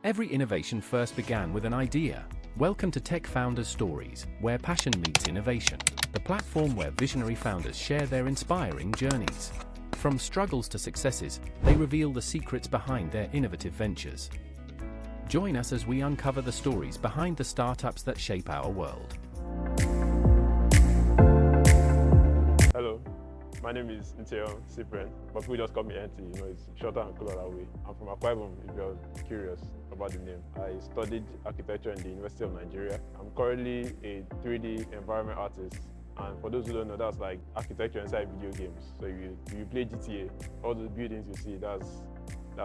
Every innovation first began with an idea. Welcome to Tech Founders Stories, where passion meets innovation. The platform where visionary founders share their inspiring journeys. From struggles to successes, they reveal the secrets behind their innovative ventures. Join us as we uncover the stories behind the startups that shape our world. Hello, my name is Ntienyong, Cyprian, but people just call me Nt, it's shorter and cooler that way. I'm from Akwa Ibom, if you're curious about the name. I studied architecture in the University of Nigeria. I'm currently a 3D environment artist. And for those who don't know, that's like architecture inside video games. So you play GTA, all the buildings you see, that's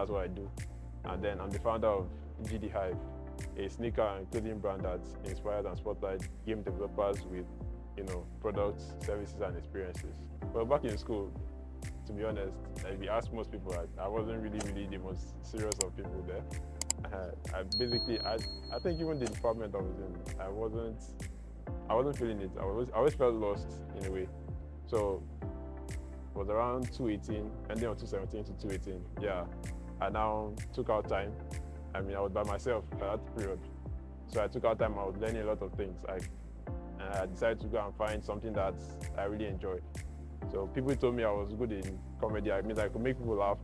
what I do. And then I'm the founder of gdhive, a sneaker and clothing brand that inspires and spotlights game developers with products, services, and experiences. Well, back in school, to be honest, if you ask most people, I wasn't really the most serious of people there. I think even the department I was in, I wasn't feeling it. I always felt lost in a way. So it was around 2018, ending on 2017 to 2018. Yeah, I now took out time. I was by myself at that period. So I took out time, I was learning a lot of things. I decided to go and find something that I really enjoyed. So people told me I was good in comedy. I could make people laugh.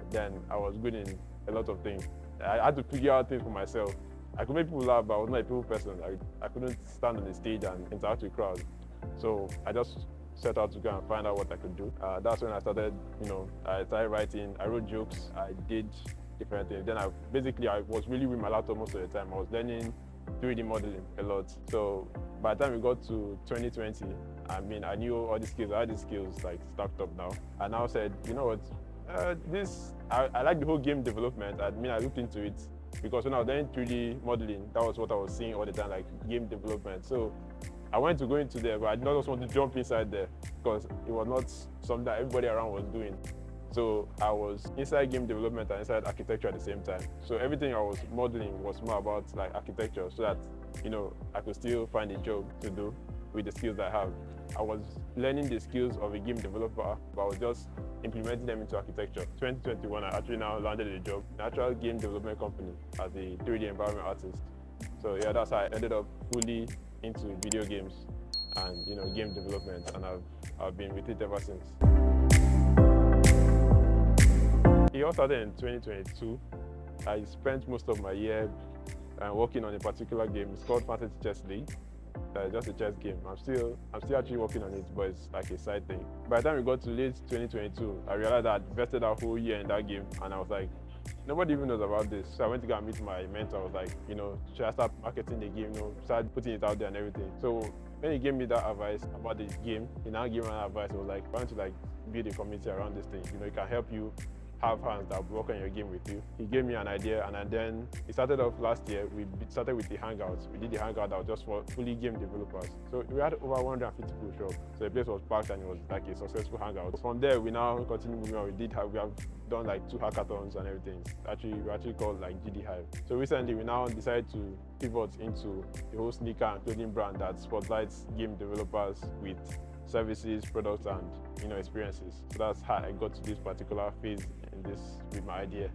Then I was good in a lot of things. I had to figure out things for myself. I could make people laugh, but I was not a people person. I couldn't stand on the stage and interact with crowds. So I just set out to go and find out what I could do. That's when I started, I started writing. I wrote jokes. I did different things. Then I was really with my laptop most of the time. I was learning 3D modeling a lot. So by the time we got to 2020, I knew all the skills. I had the skills stacked up now. I now said, you know what, I like the whole game development. I looked into it because when I was learning 3D modeling, that was what I was seeing all the time, like game development. So I wanted to go into there, but I did not just want to jump inside there because it was not something that everybody around was doing. So I was inside game development and inside architecture at the same time. So everything I was modeling was more about architecture so that, I could still find a job to do with the skills I have. I was learning the skills of a game developer, but I was just implementing them into architecture. 2021, I actually now landed a job in an actual game development company as a 3D environment artist. So yeah, that's how I ended up fully into video games and game development, and I've been with it ever since. It all started in 2022. I spent most of my year working on a particular game. It's called Fantasy Chess League. It's just a chess game. I'm still actually working on it, but it's like a side thing. By the time we got to late 2022, I realized that I'd invested a whole year in that game, and I was like, nobody even knows about this. So I went to go and meet my mentor. I was like, should I start marketing the game? Start putting it out there and everything. So when he gave me that advice about the game, he now gave me an advice. I was like, why don't you build a community around this thing? It can help you have hands that will work on your game with you. He gave me an idea, and then it started off last year. We started with the Hangouts. We did the Hangout that was just for fully game developers. So we had over 150 people show up. So the place was packed and it was like a successful Hangout. From there, we now continue moving on. We have done 2 hackathons and everything. We actually called gdhive. So recently, we now decided to pivot into the whole sneaker and clothing brand that spotlights game developers with services, products, and experiences. So that's how I got to this particular phase with my idea.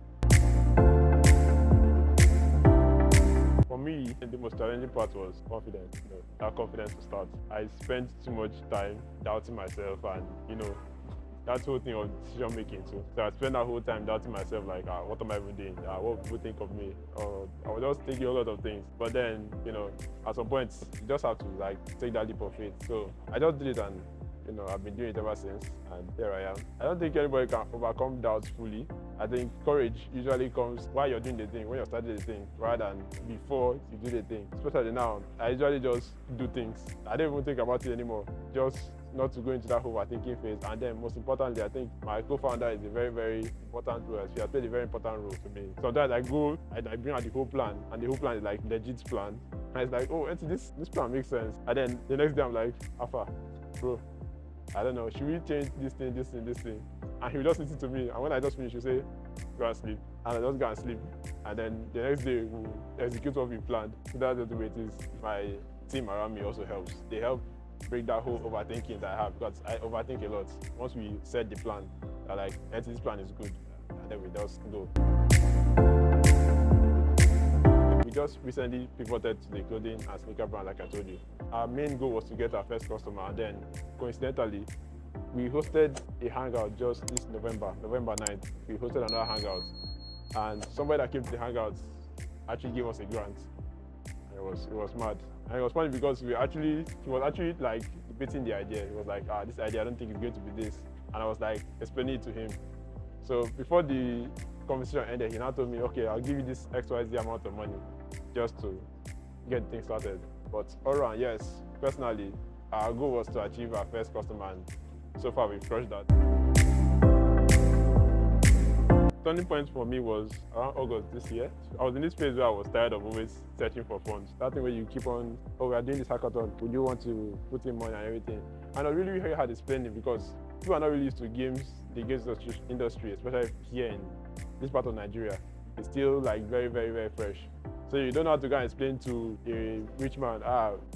For me, the most challenging part was confidence. That confidence to start. I spent too much time doubting myself, and that whole thing of decision making too. So I spent that whole time doubting myself, what am I even doing? What will people think of me? Or I was just thinking a lot of things. But then, at some point, you just have to take that leap of faith. So I just did it, and I've been doing it ever since, and here I am. I don't think anybody can overcome doubts fully. I think courage usually comes while you're doing the thing, when you're starting the thing, rather than before you do the thing. Especially now, I usually just do things. I don't even think about it anymore. Just not to go into that whole overthinking phase. And then most importantly, I think my co-founder is a very, very important role. He has played a very important role to me. Sometimes I bring out the whole plan, and the whole plan is legit plan. And it's like, oh, this plan makes sense. And then the next day I'm like, Alpha, bro, I don't know, should we change this thing? And he'll just listen to me. And when I just finish, he'll say, go and sleep. And I just go and sleep. And then the next day, we'll execute what we planned. So that's the way it is. My team around me also helps. They help break that whole overthinking that I have, because I overthink a lot. Once we set the plan, I'm like, this plan is good. And then we just go. just recently pivoted to the clothing and sneaker brand, like I told you. Our main goal was to get our first customer, and then coincidentally, we hosted a hangout just this November 9th. We hosted another hangout, and somebody that came to the hangout actually gave us a grant. It was mad, and it was funny because he was actually like debating the idea. He was like, this idea, I don't think it's going to be this, and I was like explaining it to him. So before the conversation ended, he now told me, okay, I'll give you this XYZ amount of money just to get things started. But all around, yes, personally, our goal was to achieve our first customer, and so far we've crushed that. Turning point for me was around August this year. I was in this phase where I was tired of always searching for funds. That thing where you keep on, oh, we are doing this hackathon, would you want to put in money and everything? And I was really, really hard explaining because people are not really used to the games industry, especially here in this part of Nigeria. It's still like very, very, very fresh. So you don't know how to go and explain to a rich man,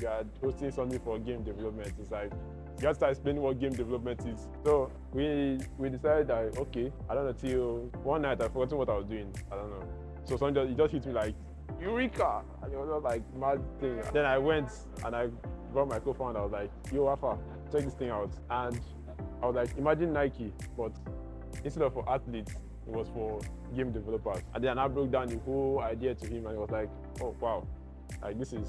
you are hosting something for game development. It's like, you have to start explaining what game development is. So we decided that, okay, I don't know, till one night I've forgotten what I was doing. I don't know. So something it just hit me like, Eureka! And it was just like mad thing. Then I went and I got my co-founder. I was like, yo, Alpha, check this thing out. And I was like, imagine Nike, but instead of for athletes, it was for game developers. And then I broke down the whole idea to him, and he was like, oh wow, like this is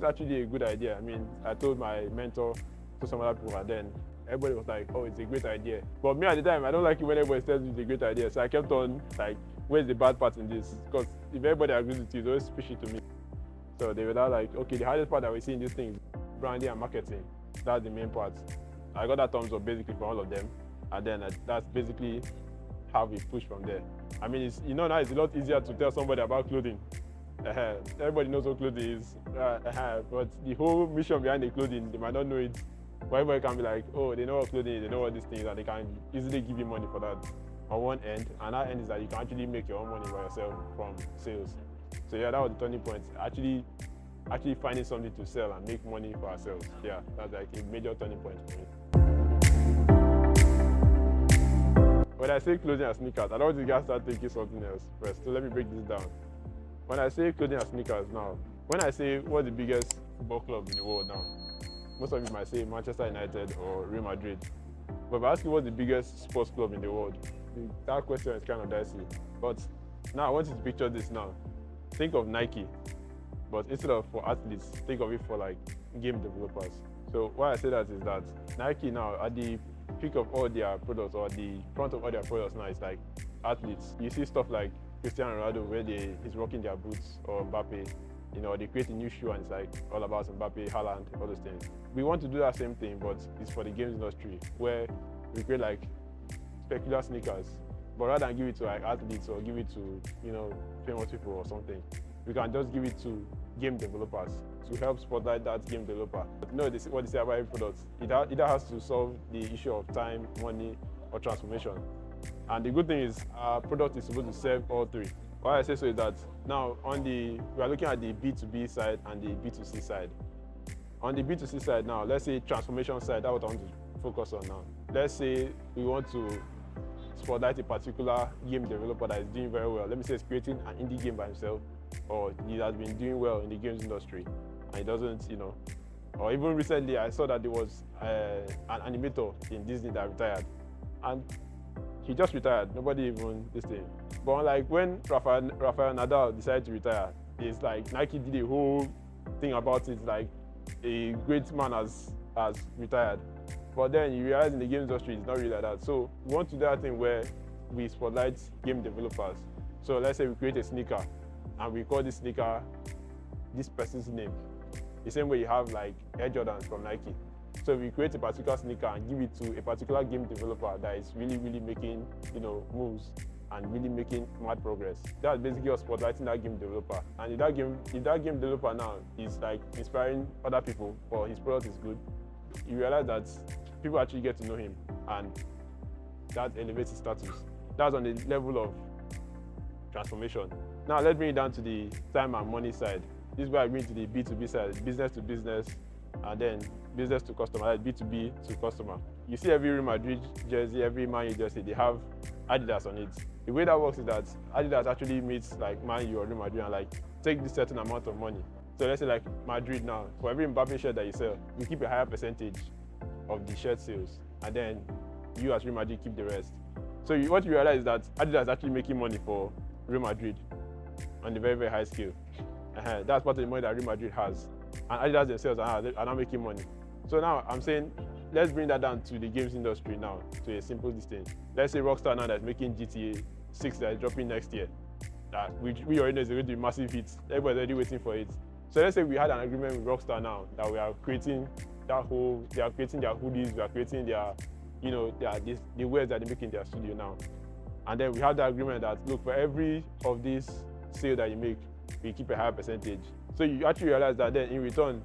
actually a good idea. I mean, I told my mentor to some other people, and then everybody was like, oh, it's a great idea. But me at the time, I don't like it when everybody tells me it's a great idea. So I kept on like, where's the bad part in this? Because if everybody agrees with you, it's always fishy to me. So they were like, okay, the hardest part that we see in this thing is branding and marketing. That's the main part. I got that thumbs up basically from all of them. And then that's basically how we push from there. I mean, now it's a lot easier to tell somebody about clothing. Everybody knows what clothing is. But the whole mission behind the clothing, they might not know it. But everybody can be like, oh, they know what clothing is, they know what these things are, they can easily give you money for that on one end. And that end is that you can actually make your own money by yourself from sales. So yeah, that was the turning point. Actually finding something to sell and make money for ourselves. Yeah, that's like a major turning point for me. When I say clothing and sneakers, I don't want you guys to start thinking something else first. So let me break this down. When I say clothing and sneakers now, when I say what's the biggest football club in the world now, most of you might say Manchester United or Real Madrid. But if I ask you what's the biggest sports club in the world, that question is kind of dicey. But now I want you to picture this now. Think of Nike, but instead of for athletes, think of it for like game developers. So why I say that is that Nike now, at the peak of all their products, or the front of all their products now, is like athletes. You see stuff like Cristiano Ronaldo where he's rocking their boots, or Mbappe. They create a new shoe and it's like all about Mbappe, Haaland, all those things. We want to do that same thing, but it's for the games industry, where we create like specular sneakers, but rather than give it to like athletes or give it to famous people or something, we can just give it to game developers to help spotlight that game developer. But what they say about every product, it either has to solve the issue of time, money, or transformation. And the good thing is our product is supposed to serve all three. Why I say so is that now we are looking at the B2B side and the B2C side. On the B2C side now, let's say transformation side, that's what I want to focus on now. Let's say we want to spotlight a particular game developer that is doing very well. Let me say he's creating an indie game by himself, or he has been doing well in the games industry, and he doesn't, or even recently I saw that there was an animator in Disney that retired, and he just retired. Nobody even this thing. But like when Rafael Nadal decided to retire, it's like Nike did a whole thing about it. Like a great man has retired. But then you realize in the game industry, it's not really like that. So we want to do that thing where we spotlight game developers. So let's say we create a sneaker, and we call this sneaker this person's name. The same way you have like Air Jordans from Nike. So we create a particular sneaker and give it to a particular game developer that is really, really making moves and really making mad progress. That's basically us spotlighting that game developer. And if that game developer now is like inspiring other people, or his product is good, you realize that people actually get to know him, and that elevates his status. That's on the level of transformation. Now let's bring it down to the time and money side. This is where I bring to the B2B side, business to business, and then business to customer, like B2B to customer. You see every Real Madrid jersey, every Man U jersey, they have Adidas on it. The way that works is that Adidas actually meets like Man U or Real Madrid and like take this certain amount of money. So let's say like Madrid now, for every Mbappe shirt that you sell, you keep a higher percentage of the shirt sales, and then you as Real Madrid keep the rest. So what you realize is that Adidas is actually making money for Real Madrid on a very, very high scale. That's part of the money that Real Madrid has. And Adidas themselves are now making money. So now I'm saying, let's bring that down to the games industry now, to a simple thing. Let's say Rockstar now that's making GTA 6 that is dropping next year. We already know it's going to be massive hit. Everybody's already waiting for it. So let's say we had an agreement with Rockstar now that we are creating they are creating their hoodies, we are creating their, the wares that they make in their studio now. And then we have the agreement that, look, for every of these sale that you make, we keep a higher percentage. So you actually realize that then in return,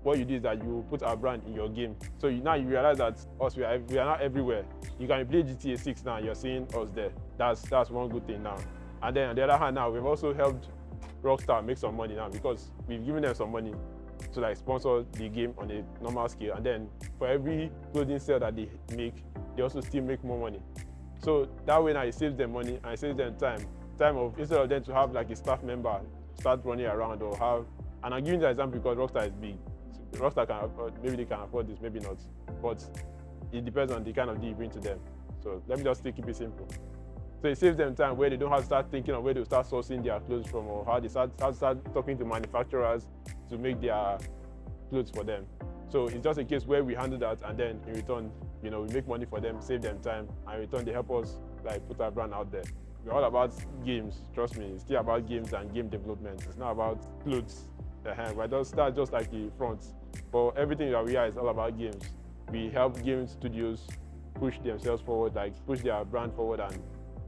what you do is that you put our brand in your game. So now you realize that we are not everywhere. You can play GTA 6 now, you're seeing us there. That's one good thing now. And then on the other hand now, we've also helped Rockstar make some money now because we've given them some money to like sponsor the game on a normal scale. And then for every clothing sale that they make, they also still make more money. So that way now it saves them money and it saves them time of, instead of them to have like a staff member start running around or have, and I'm giving the example because Rockstar is big. Rockstar can afford, maybe they can afford this, maybe not, but it depends on the kind of deal you bring to them. So let me just keep it simple. So it saves them time where they don't have to start thinking of where to start sourcing their clothes from or how they start talking to manufacturers to make their clothes for them. So it's just a case where we handle that and then in return, we make money for them, save them time, and in return they help us like put our brand out there. We're all about games, trust me. It's still about games and game development. It's not about clothes. That's just like the front. But everything that we are is all about games. We help game studios push themselves forward, like push their brand forward and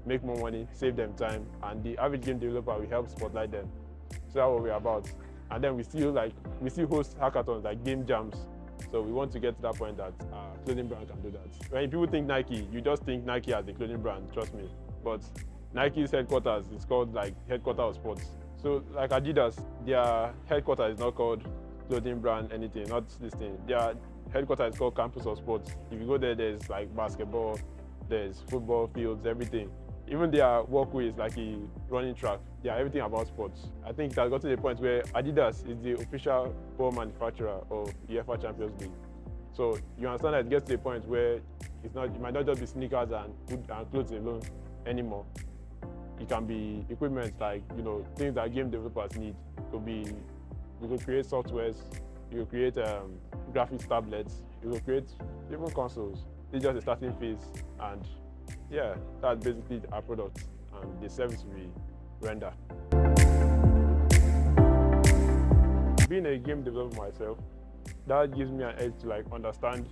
make more money, save them time, and the average game developer, we help spotlight them. So that's what we're about. And then we still host hackathons like game jams. So we want to get to that point that clothing brand can do that. When people think Nike, you just think Nike as a clothing brand, trust me. But Nike's headquarters is called like headquarters of sports. So like Adidas, their headquarters is not called clothing brand anything, not this thing. Their headquarters is called campus of sports. If you go there, there's like basketball, there's football fields, everything. Even their walkway is like a running track. They are everything about sports. I think that got to the point where Adidas is the official ball manufacturer of the UEFA Champions League. So you understand that it gets to a point where it might not just be sneakers and clothes alone anymore. It can be equipment like things that game developers need. You could create softwares, you could create graphics tablets, you could create even consoles. It's just a starting phase, and yeah, that's basically our product and the service we render. Being a game developer myself, that gives me an edge to like understand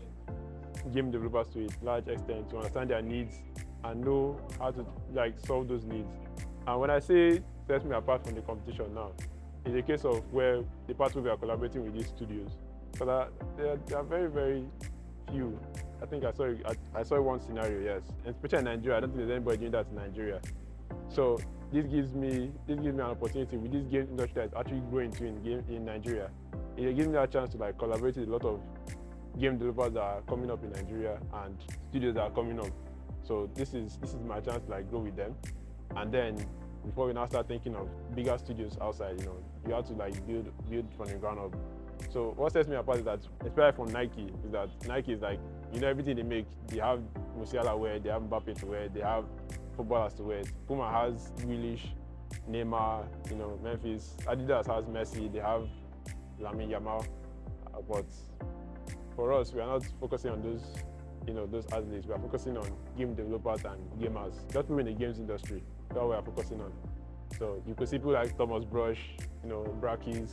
game developers to a large extent, to understand their needs and know how to like solve those needs. And when I say sets me apart from the competition now, it's a case of where the part where we are collaborating with these studios. So they are very, very few. I think I saw one scenario, yes. And especially in Nigeria, I don't think there's anybody doing that in Nigeria. So this gives me an opportunity with this game industry that's actually growing in Nigeria. It gives me a chance to like collaborate with a lot of game developers that are coming up in Nigeria and studios that are coming up. So this is my chance to like grow with them. And then before we now start thinking of bigger studios outside, you have to like build from the ground up. So what sets me apart is that, especially from Nike, is that Nike is like, everything they make, they have Musiala wear, they have Mbappe to wear, they have footballers to wear. Puma has Grealish, Neymar, Memphis. Adidas has Messi, they have Lamine Yamal. But for us, we are not focusing on those athletes. We are focusing on game developers and gamers, just people in the games industry. That's what we are focusing on. So you could see people like Thomas Brush, Brackies,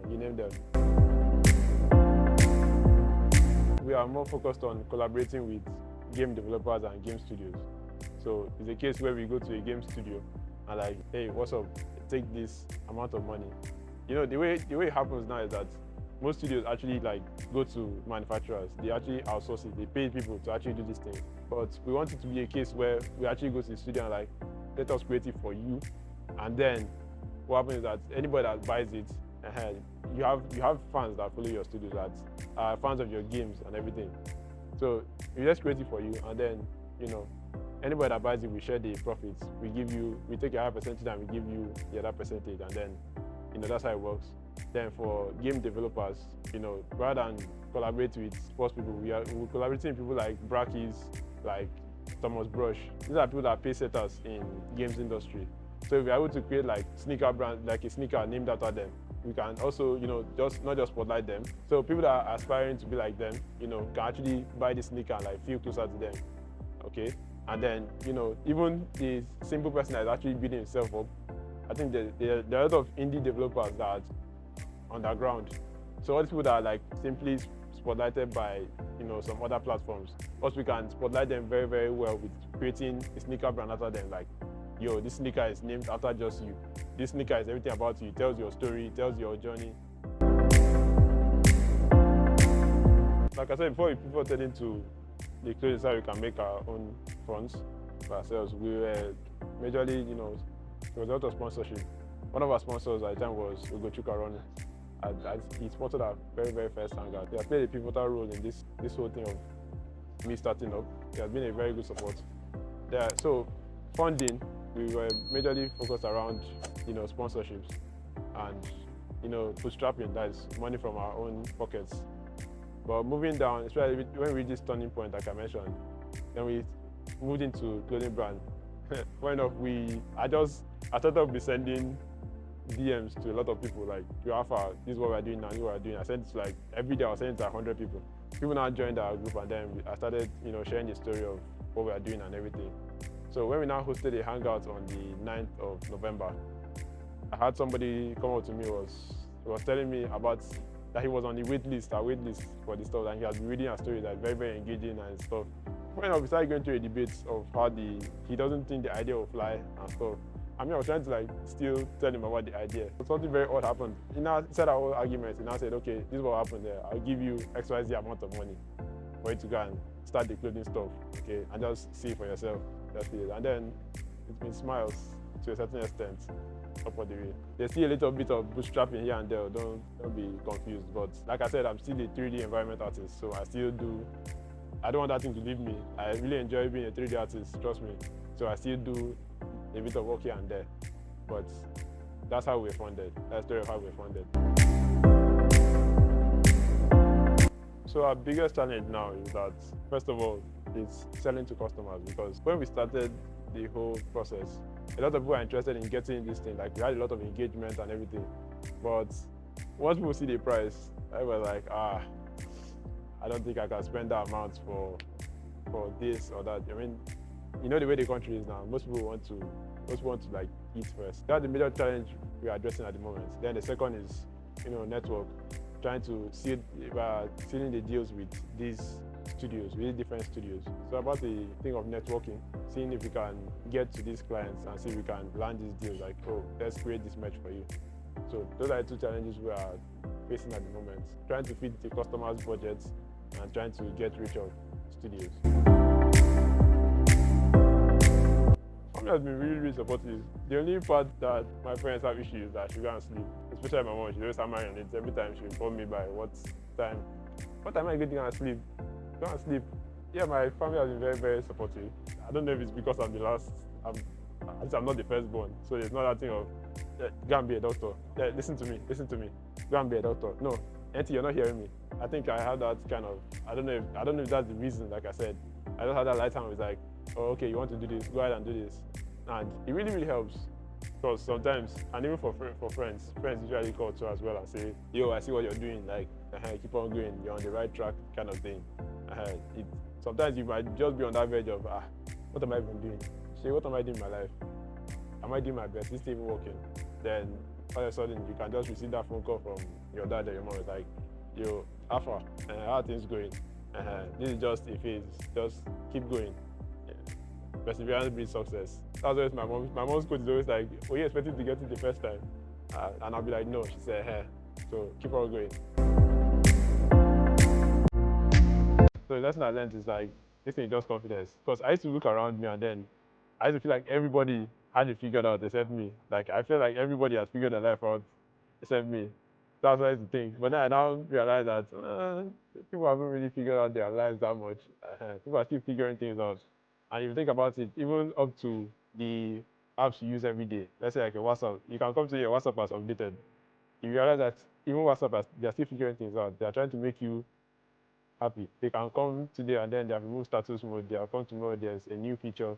you name them. We are more focused on collaborating with game developers and game studios. So it's a case where we go to a game studio and like, hey, what's up? Take this amount of money. The way it happens now is that most studios actually like go to manufacturers. They actually outsource it. They pay people to actually do this thing. But we want it to be a case where we actually go to the studio and like, let us create it for you. And then what happens is that anybody that buys it, you have fans that follow your studio that are fans of your games and everything. So we just create it for you, and then anybody that buys it, we share the profits. We take a higher percentage and we give you the other percentage, and then, that's how it works. Then for game developers, rather than collaborate with sports people, we're collaborating with people like Brackies, like Thomas Brush. These are people that are pace setters in games industry. So if we're able to create like sneaker brand, like a sneaker named after them, we can also, just not just spotlight them. So people that are aspiring to be like them, can actually buy the sneaker and like feel closer to them. Okay. And then, even the simple person that is actually building himself up, I think there are a lot of indie developers that are underground. So all these people that are like simply spotlighted by, some other platforms, also we can spotlight them very, very well with creating a sneaker brand after them. Like, yo, this sneaker is named after just you. This sneaker is everything about you. It tells your story, it tells your journey. Like I said, before we pivoted into the clothing side, we can make our own funds for ourselves. We were majorly, there was a lot of sponsorship. One of our sponsors at the time was Ugochuka. He sponsored our very, very first hangout. He has played a pivotal role in this whole thing of me starting up. He has been a very good support. So funding, we were majorly focused around, sponsorships and, bootstrapping, that is money from our own pockets. But moving down, especially when we reached this turning point, like I mentioned, then we moved into clothing brand. Funny enough, I started be sending DMs to a lot of people, like, yo, Alpha, this is what we're doing now, this is what we're doing. I sent it to, like, every day I was sending to 100 people. People now joined our group, and then I started, sharing the story of what we are doing and everything. So when we now hosted a hangout on the 9th of November, I had somebody come up to me, was telling me about that he was on the wait list for the stuff, and he had been reading our story that's very, very engaging and stuff. When we started going through a debate of how he doesn't think the idea will fly and stuff. I was trying to like still tell him about the idea. Something very odd happened. He now said our whole argument. He now said, okay, this is what happened there. I'll give you XYZ amount of money for you to go and start the clothing stuff, okay? And just see for yourself. That's it. And then it's been smiles to a certain extent up on the way. There's still a little bit of bootstrapping here and there. Don't be confused. But like I said, I'm still a 3D environment artist, so I don't want that thing to leave me. I really enjoy being a 3D artist, trust me. So I still do a bit of work here and there. But that's how we're funded. That's the story of how we're funded. So our biggest challenge now is that, first of all, it's selling to customers, because when we started the whole process, a lot of people are interested in getting this thing. Like, we had a lot of engagement and everything. But once people see the price, I was like, I don't think I can spend that amount for this or that. I mean, the way the country is now, most people want to like eat first. That's the major challenge we are addressing at the moment. Then the second is, network, trying to sealing the deals with these studios, with different studios. So about the thing of networking, seeing if we can get to these clients and see if we can land these deals, like, oh, let's create this match for you. So those are the two challenges we are facing at the moment. Trying to fit the customers' budgets and trying to get rid of studios. Family has been really, really supportive. The only part that my parents have issues is that she go and sleep, especially my mom. She always hammering on it. Every time she will call me by what time am I going to go and sleep? Go and sleep. Yeah, my family has been very, very supportive. I don't know if it's because I'm the last, I'm not the firstborn, so it's not that thing of, go and be a doctor. Yeah, listen to me. Go and be a doctor. No, Auntie, you're not hearing me. I think I have that kind of, I don't know if that's the reason, like I said. I just had that light time. It's like, oh, okay, you want to do this, go ahead and do this. And it really, really helps. Because sometimes, and even for friends usually call to as well and say, yo, I see what you're doing, like, keep on going, you're on the right track, kind of thing. Sometimes you might just be on that verge of, what am I even doing? Say, what am I doing in my life? Am I doing my best? Is it even working? Then all of a sudden, you can just receive that phone call from your dad or your mom. It's like, yo, Alpha, how are things going? This is just a phase. Just keep going. Perseverance breeds success. That's always my mom's quote is always like, were you expecting to get it the first time? And I'll be like, no. She said, hey. So keep on going. So the lesson I learned is like, this thing is just confidence. Because I used to look around me and then I used to feel like everybody had it figured out except me. Like, I feel like everybody has figured their life out except me. That's what I used to think. But then I now realize that people haven't really figured out their lives that much. People are still figuring things out. And if you think about it, even up to the apps you use every day, let's say like your WhatsApp, you can come to your WhatsApp as updated. You realize that even WhatsApp, they're still figuring things out. They're trying to make you happy. They can come today and then they have removed status mode. They have come tomorrow, there's a new feature.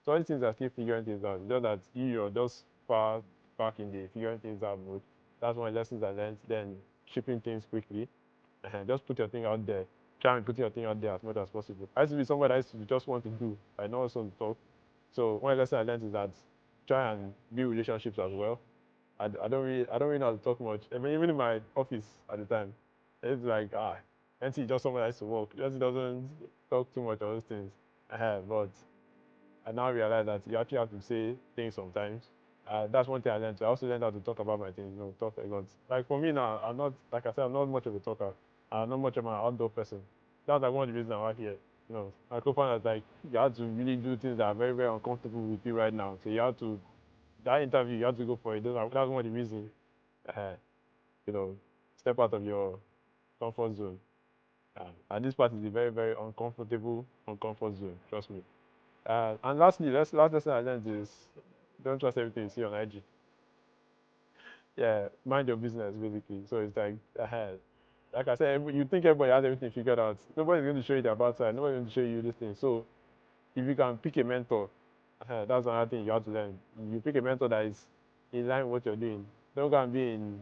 So all these things are still figuring things out. Just that you're just far back in the figuring things out mode. That's one of the lessons I learned. Then shipping things quickly. Just put your thing out there. Try and put your thing out there as much as possible. I used to be someone that I used to just want to do. I know also to talk. So one lesson I learned is that try and build relationships as well. I don't really know how to talk much. I mean, even in my office at the time, it's like NT just someone that used to work. Just doesn't talk too much on those things. But I now realize that you actually have to say things sometimes. That's one thing I learned. I also learned how to talk about my things, talk a lot. Like for me now, I'm not, like I said, I'm not much of a talker. I'm not much of an outdoor person. That's like one of the reasons I'm out here. My co-founder is like, you have to really do things that are very, very uncomfortable with you right now. So you have to, that interview, you have to go for it. That's one of the reasons, step out of your comfort zone. And this part is a very, very uncomfortable zone, trust me. And lastly, last lesson I learned is don't trust everything you see on IG. Yeah, mind your business basically. So it's like I said, you think everybody has everything figured out. Nobody's going to show you their bad side. Nobody's going to show you this thing. So if you can pick a mentor, that's another thing you have to learn. You pick a mentor that is in line with what you're doing. Don't go and be in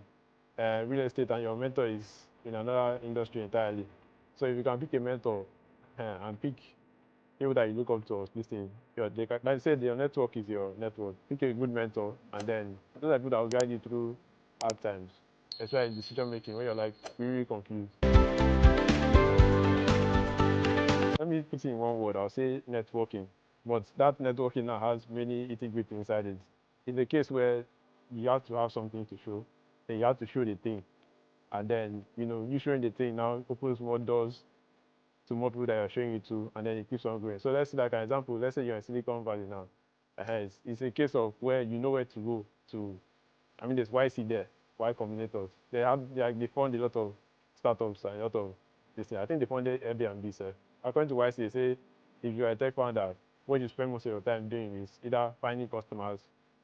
real estate and your mentor is in another industry entirely. So if you can pick a mentor and pick people that you look up to or listen, like I said, your network is your network. Pick a good mentor, and then those are people that will guide you through hard times, especially in decision making when you're like really confused. Let me put it in one word. I'll say networking, but that networking now has many integrity inside it. In the case where you have to have something to show, then you have to show the thing, and then you showing the thing now opens more doors to more people that you're showing it to, and then it keeps on growing. So let's say, like an example, let's say you're in Silicon Valley now. It's a case of where you know where to go to. I mean, there's YC there, Y Combinators. They fund a lot of startups and a lot of this thing. I think they funded Airbnb, sir. According to YC, they say if you're a tech founder, what you spend most of your time doing is either finding customers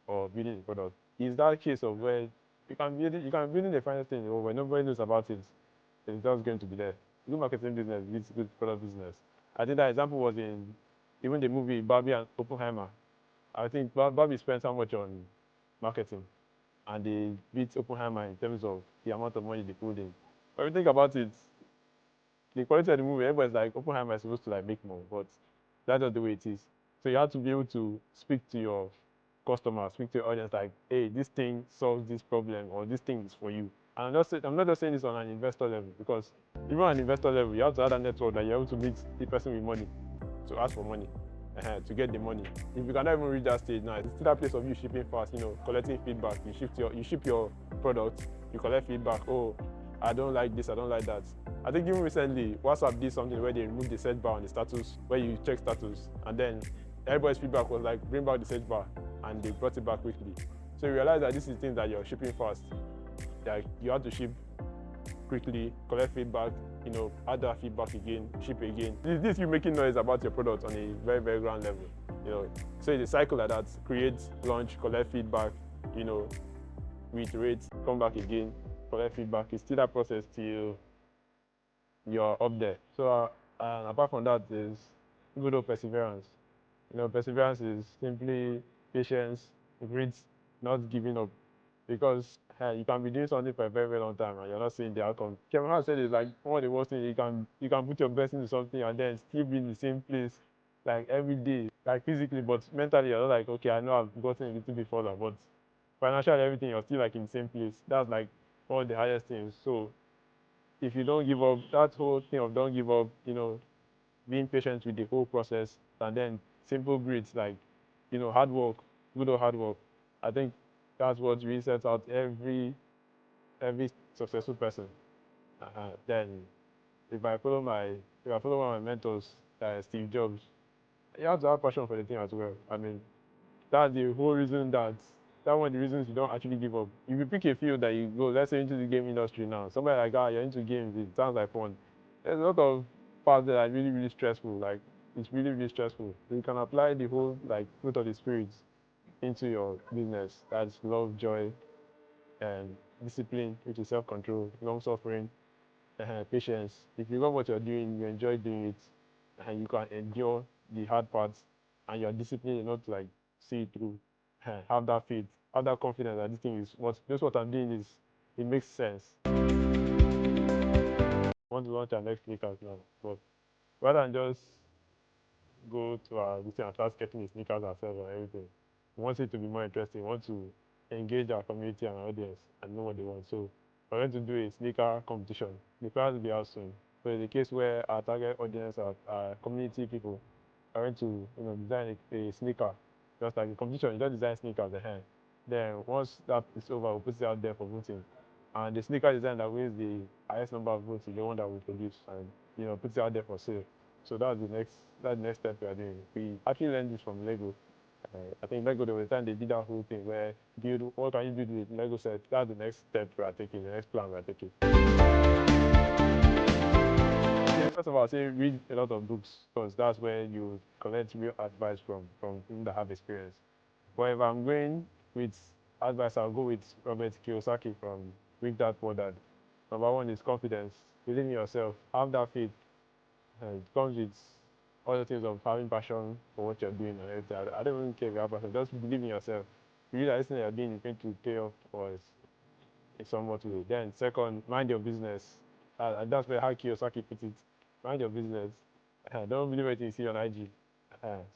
or building a product. Is that case of where you can build the finest thing where nobody knows about it, it's just going to be there. Good marketing business leads to good product business. I think that example was in even the movie Barbie and Oppenheimer. I think Barbie spent how much on marketing, and they beat Oppenheimer in terms of the amount of money they put in. But if you think about it, the quality of the movie, everybody's like Oppenheimer is supposed to make more, but that's not the way it is. So you have to be able to speak to your customers, speak to your audience, like, hey, this thing solves this problem, or this thing is for you. And I'm not just saying this on an investor level, because even on an investor level, you have to have that network that you're able to meet the person with money, to ask for money, to get the money. If you cannot even reach that stage now, it's still that place of you shipping fast, collecting feedback. You ship your product, you collect feedback. Oh, I don't like this, I don't like that. I think even recently, WhatsApp did something where they removed the search bar on the status, where you check status, and then everybody's feedback was like, bring back the search bar, and they brought it back quickly. So you realize that this is things that you're shipping fast. Like you have to ship quickly, collect feedback, add that feedback again, ship again. This you making noise about your product on a very, very ground level. So it's a cycle like that: create, launch, collect feedback, reiterate, come back again, collect feedback. It's still that process till you're up there. So apart from that, there's good old perseverance. Perseverance is simply patience, grit, not giving up. Because you can be doing something for a very, very long time and you're not seeing the outcome. Kevin Hart said it's like one of the worst things you can put your best into something and then still be in the same place like every day, like physically, but mentally you're not like, okay, I know I've gotten a little bit further, but financially everything you're still like in the same place. That's like one of the highest things. So if you don't give up, that whole thing of don't give up, being patient with the whole process, and then simple grit, like hard work, good old hard work. I think that's what really sets out every successful person. Then if I follow one of my mentors, Steve Jobs, you have to have passion for the thing as well. I mean, that's the whole reason that's one of the reasons you don't actually give up. If you pick a field that you go, let's say into the game industry now, somebody like, you're into games, it sounds like fun. There's a lot of parts that are really, really stressful. Like it's really, really stressful. You can apply the whole like fruit of the spirit into your business. That's love, joy, and discipline, which is self-control, long-suffering, patience. If you love what you're doing, you enjoy doing it, and you can endure the hard parts, and you're disciplined enough to like see it through, have that faith, have that confidence that this thing is what I'm doing is, it makes sense. I want to launch our next sneakers now, but rather than just go to our this thing and start getting the sneakers ourselves and everything, we want it to be more interesting. We want to engage our community and our audience and know what they want. So we're going to do a sneaker competition. The prize will be out soon. So in the case where our target audience are community people are going to design a sneaker, just like a competition, you just design sneakers ahead. Then once that is over, we'll put it out there for voting. And the sneaker design that wins the highest number of votes is the one that we produce and put it out there for sale. So that's the next step we are doing. We actually learned this from Lego. I think Lego, there was a time they did that whole thing where build what can you build with Lego set. That's the next step we are taking, the next plan we are taking. Yeah, first of all, I say read a lot of books because that's where you collect real advice from people that have experience. But if I'm going with advice, I'll go with Robert Kiyosaki from Rich Dad Poor Dad. Number one is confidence. Believe in yourself. Have that faith. It comes with all the things of having passion for what you're doing and everything. I don't even care if you have passion. Just believe in yourself. You realize everything you're doing is going to pay off for in somewhat way. Then second, mind your business. And that's where how Kiyosaki puts it. Mind your business. Don't believe everything you see on IG.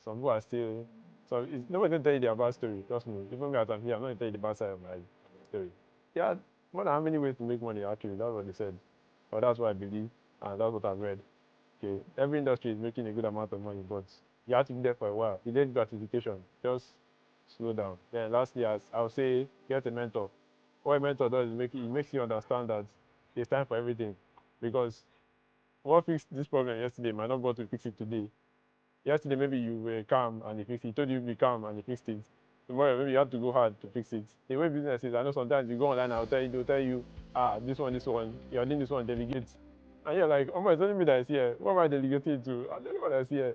Some people are still. So nobody's going to tell you their bad story. Trust me. Even me as I'm here, I'm not going to tell you the bad side of my story. Yeah, more than how many ways to make money actually. That's what they said. But that's what I believe, and that's what I've read. Okay, every industry is making a good amount of money, but you have to be there for a while. You need gratification. Just slow down. Then lastly, as I would say, get a mentor. What a mentor does is it makes you understand that it's time for everything. Because what fixed this problem yesterday might not be able to fix it today. Yesterday maybe you were calm and he fixed it. He told you to be calm and he fixed it. Tomorrow maybe you have to go hard to fix it. The way business is, I know sometimes you go online and they'll tell you, this one, you're doing this one, delegate. And you're like, oh my, it's only me that is here. What am I delegating to? I'm the only one that's here.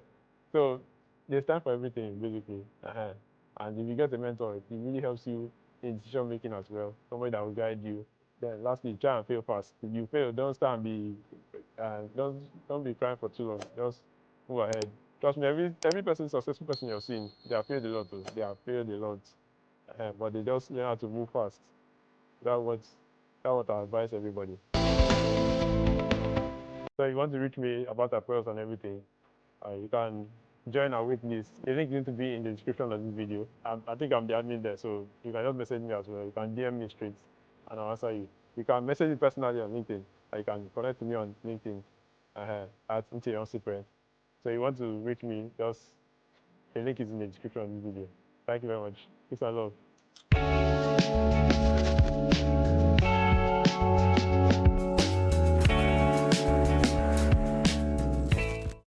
So there's time for everything, basically. And if you get a mentor, it really helps you in decision making as well. Somebody that will guide you. Then lastly, try and fail fast. If you fail, don't stand and be, don't be crying for too long. Just move ahead. Trust me, every person, successful person you're seeing, they have failed a lot. They have failed a lot, but they just learn how to move fast. That's what I advise everybody. So if you want to reach me about apparel and everything, you can join our wait list. The link is going to be in the description of this video. I think I'm the admin there, so you can just message me as well. You can DM me straight, and I'll answer you. You can message me personally on LinkedIn. You can connect to me on LinkedIn at Ntienyong Cyprian. So you want to reach me, just the link is in the description of this video. Thank you very much. Peace and love.